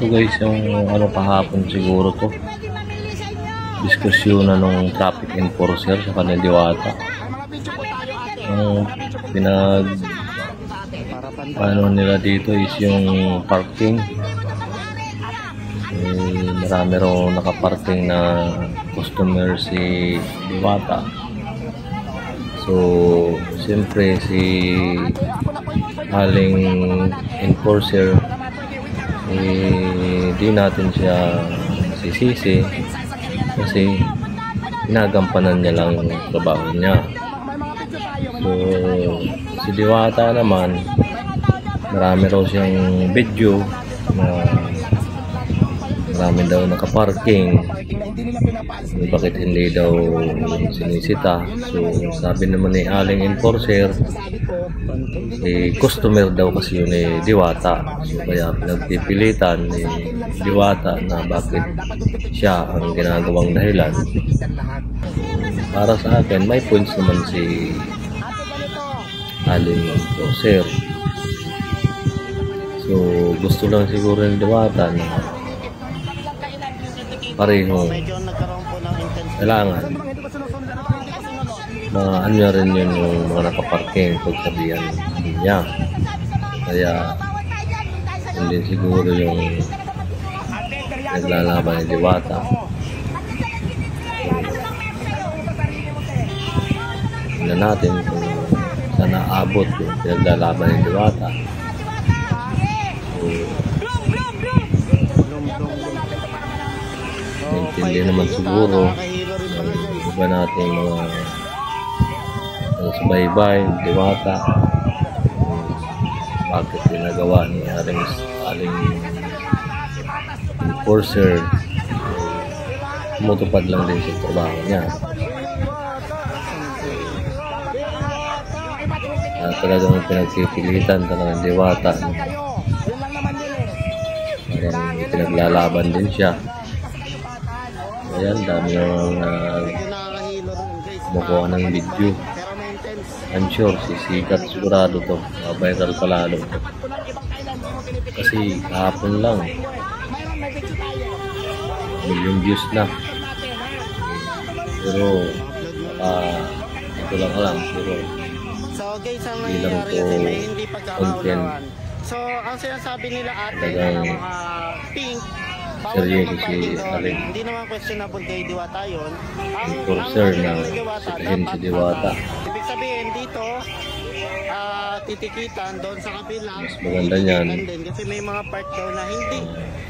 Ito guys, yung ano kahapon siguro to. Diskusyon na nung traffic enforcer sa kanila Diwata. Ang ano nila dito is yung parking. Marami raw nakaparking na customer si Diwata. So, siyempre si aling enforcer di natin siya sisisi kasi ginagampanan niya lang yung trabaho niya. So, si Diwata naman marami raw siyang video na marami daw nakaparking, bakit hindi daw sinisita. So sabi naman ni aling enforcer, customer daw kasi yun ni Diwata, so kaya pinagpipilitan ni Diwata na bakit siya ang ginagawang dahilan. Para sa akin may points naman si aling enforcer. So gusto lang siguro ni Diwata na parehong kailangan mga ano rin yun yung mga nakaparking pagsabihan niya. Kaya hindi siguro yung naglalaban ni Diwata. Tingnan natin kung saan naabot yung pinaglalaban ni Diwata. Hindi naman siguro iba natin mga subaybay, Diwata, bakit ginagawa ni aling enforcer, tumutupad lang din sa trabaho niya. Talagang pinagpipilitan talagang Diwata, parang pinaglalaban din siya. Ayan, dami yung kumukuha ng video. I'm sure sisikat sigurado to, viral palalo to. Kasi kahapon lang million views na. Pero ito lang alam, pero hindi lang to content. So ang sinasabi nila ate na mga pink, seryoso si aling hindi naman questionable kay Diwata yun. enforcer na sitahin si Diwata. Ibig sabihin dito, titikitan doon sa kapila. Mas maganda niyan Kasi may mga part daw na hindi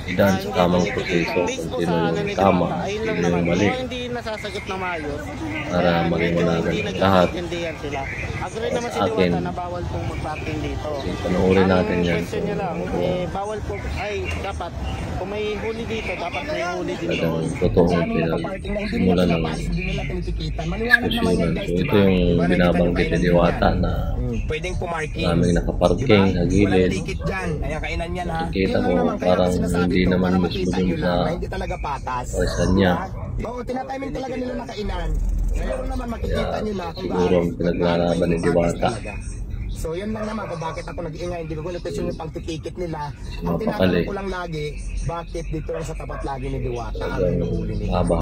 idaan sa tamang proseso kung sino yung tama, sino yung mali, hindi nasasagot na maayos. para maliwanagan lahat. Agree naman si Sa akin, Diwata na bawal pong mag-parking dito. panoorin natin yan. Question niya lang, bawal po, ay dapat kung may huli dito, dapat may huli din doon. Talagang totoong pinagsimulan ng diskusyonan. So ito yung binabanggit ni Diwata na pwedeng pumarking. maraming nakaparking sa gilid. Kaya kainan yan ha. Kita ko parang hindi naman mismo dun sa Hindi talaga patas. pwesan niya. Oo, tinatiming talaga nila na kainan. Siguro naman makikita Kaya nyo na kung siguro ang pinaglalaban ni Diwata. So yun lang naman kung bakit ako nag-iingay. Hindi ko question yung pagtitikit nila. Ang Mapakali. tinatanong ko lang lagi, bakit dito lang sa tapat lagi ni Diwata ang Talagang hinuhuli nila. haba.